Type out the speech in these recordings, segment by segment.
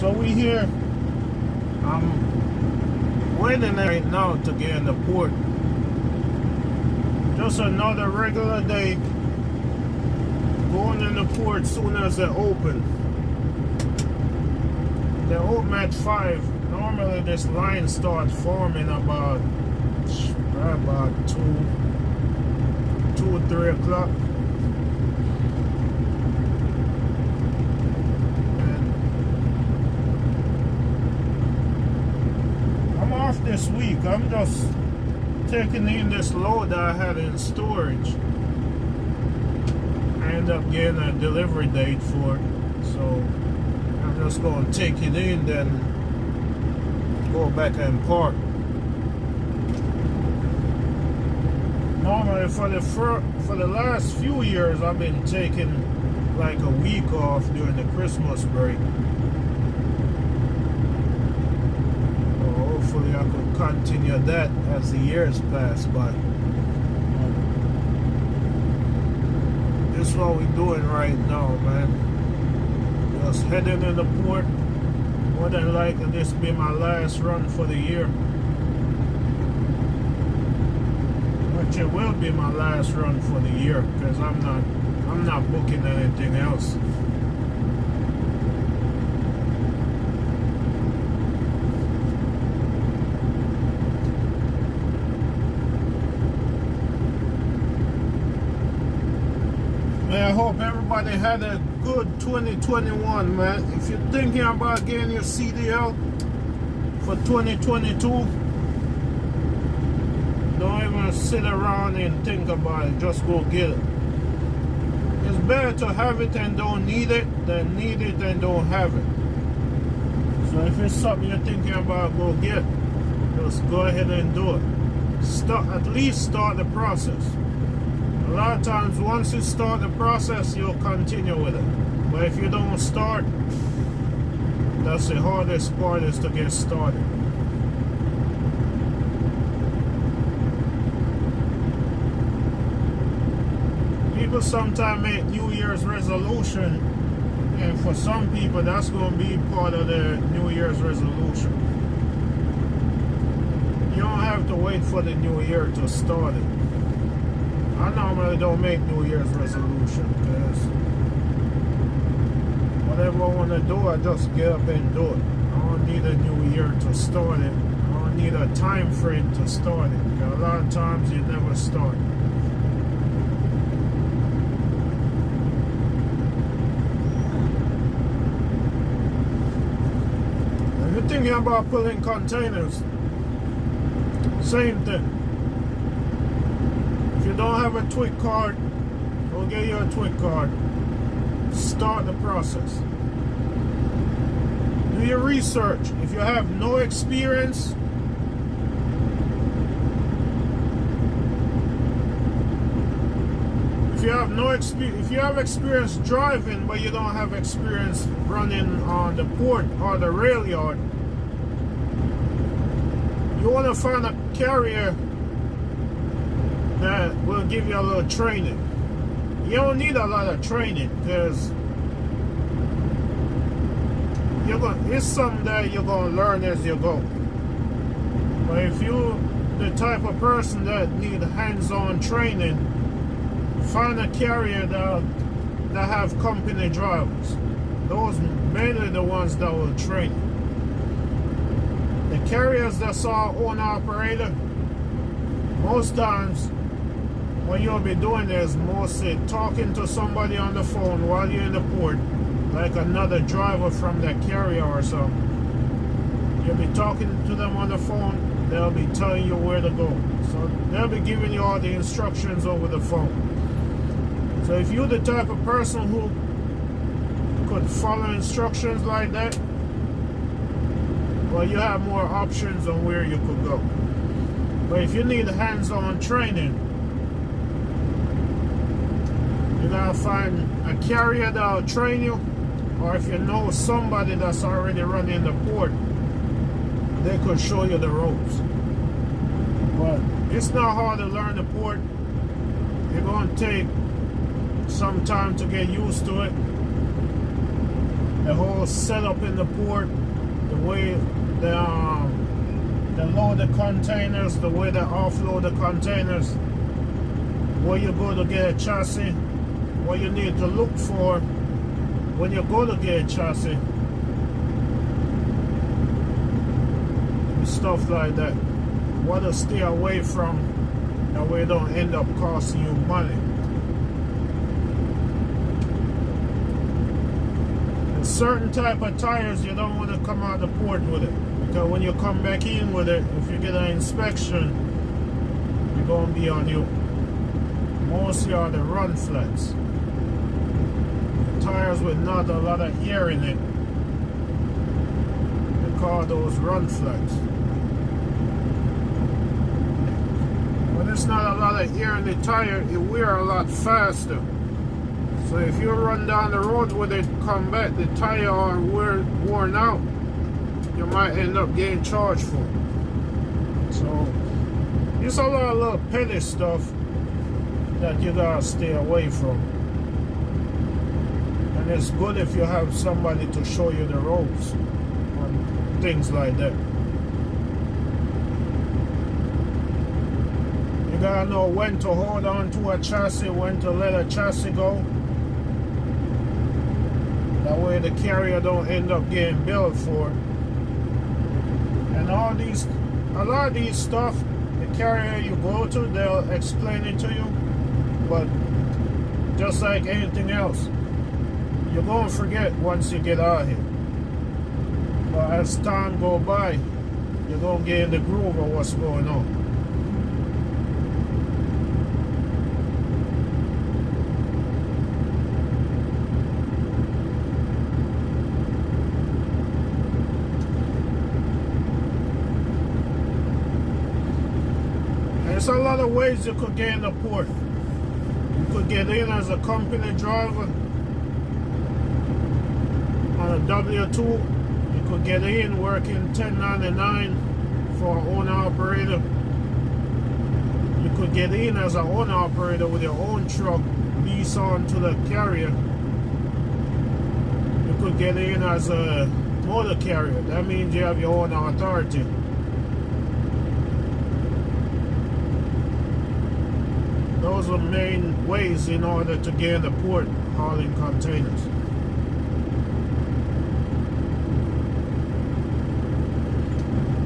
So we here. I'm waiting right now to get in the port. Just another regular day. Going in the port soon as they open. They open at 5. Normally this line starts forming about 2 or 3 o'clock. This week I'm just taking in this load that I had in storage. I end up getting a delivery date for it, so I'm just going to take it in, then go back and park. Normally for the last few years I've been taking like a week off during the Christmas break. Hopefully I could continue that as the years pass by. This is what we're doing right now, man. Just heading in the port. More than likely this will be my last run for the year. Which it will be my last run for the year, because I'm not booking anything else. Man, I hope everybody had a good 2021, man. If you're thinking about getting your CDL for 2022, don't even sit around and think about it. Just go get it. It's better to have it and don't need it than need it and don't have it. So if it's something you're thinking about, go get it. Just go ahead and do it. At least start the process. A lot of times, once you start the process, you'll continue with it. But if you don't start, that's the hardest part, is to get started. People sometimes make New Year's resolution, and for some people, that's going to be part of their New Year's resolution. You don't have to wait for the new year to start it. I normally don't make New Year's resolution, because whatever I want to do, I just get up and do it. I don't need a new year to start it. I don't need a time frame to start it, because a lot of times you never start. If you're thinking about pulling containers, same thing. If you don't have a TWIC card, go get you a TWIC card. Start the process. Do your research. If you have no experience, if you have experience driving but you don't have experience running on the port or the rail yard, you want to find a carrier that will give you a little training. You don't need a lot of training, because it's something that you're going to learn as you go. But if you're the type of person that need hands-on training, find a carrier that have company drivers. Those mainly the ones that will train you. The carriers that's our own operator, most times what you'll be doing is mostly talking to somebody on the phone while you're in the port, like another driver from that carrier or something. You'll be talking to them on the phone, they'll be telling you where to go. So they'll be giving you all the instructions over the phone. So if you're the type of person who could follow instructions like that, well, you have more options on where you could go. But if you need hands-on training, you gotta find a carrier that'll train you, or if you know somebody that's already running the port, they could show you the ropes. But it's not hard to learn the port. You're gonna take some time to get used to it. the whole setup in the port, the way they load the containers, the way they offload the containers, where you go to get a chassis, what you need to look for when you go to get a chassis, stuff like that. What to stay away from, that way it don't end up costing you money. And certain type of tires you don't want to come out the port with it, because when you come back in with it, if you get an inspection, you're going to be on you. Mostly are the run flats, tires with not a lot of air in it. They call those run flats. When there's not a lot of air in the tire, it wears a lot faster. So if you run down the road with it, come back, the tire are worn out, you might end up getting charged for it. So it's a lot of little petty stuff that you gotta stay away from. And it's good if you have somebody to show you the ropes on things like that. You gotta know when to hold on to a chassis, when to let a chassis go. That way the carrier don't end up getting billed for it. And a lot of these stuff, the carrier you go to, they'll explain it to you. But just like anything else, you're going to forget once you get out here. But as time goes by, you're going to get in the groove of what's going on. There's a lot of ways you could get in the port. You could get in as a company driver on a W-2. You could get in working 1099 for an owner-operator. You could get in as an owner-operator with your own truck, lease on to the carrier. You could get in as a motor carrier. That means you have your own authority. Those are main ways in order to get in the port hauling containers.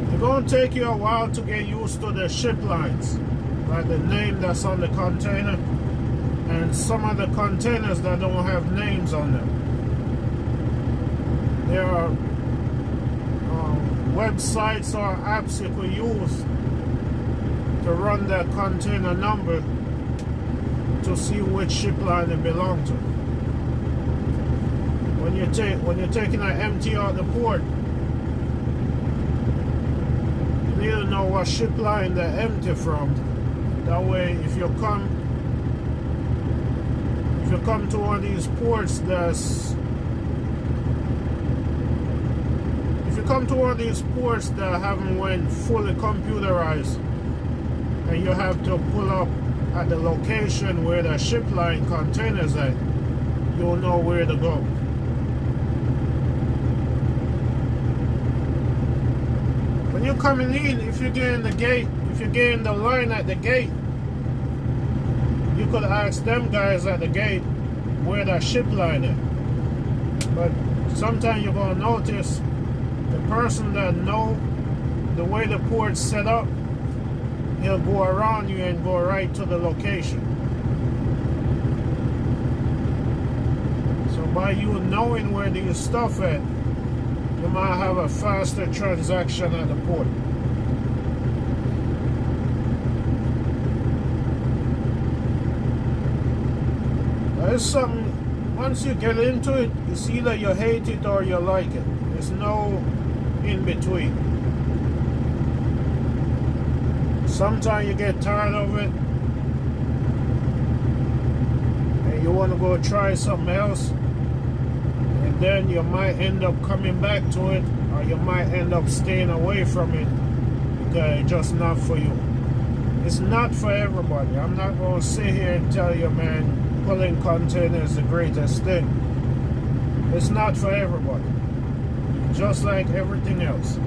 It's going to take you a while to get used to the ship lines, like the name that's on the container, and some of the containers that don't have names on them. There are websites or apps you could use to run that container number to see which ship line it belongs to. When you're taking an empty out the port, you need to know what ship line they're empty from. That way, if you come to one of these ports that haven't went fully computerized, and you have to pull up at the location where the ship line containers at, you'll know where to go. When you're coming in, if you get in the gate, if you get in the line at the gate, you could ask them guys at the gate where that ship line is. But sometimes you're gonna notice the person that know the way the port's set up, he'll go around you and go right to the location. So by you knowing where these stuff at, you might have a faster transaction at the port. There's something, once you get into it, it's either you hate it or you like it. There's no in between. Sometimes you get tired of it and you want to go try something else, and then you might end up coming back to it, or you might end up staying away from it because it's just not for you. It's not for everybody. I'm not going to sit here and tell you, man, pulling containers is the greatest thing. It's not for everybody. Just like everything else.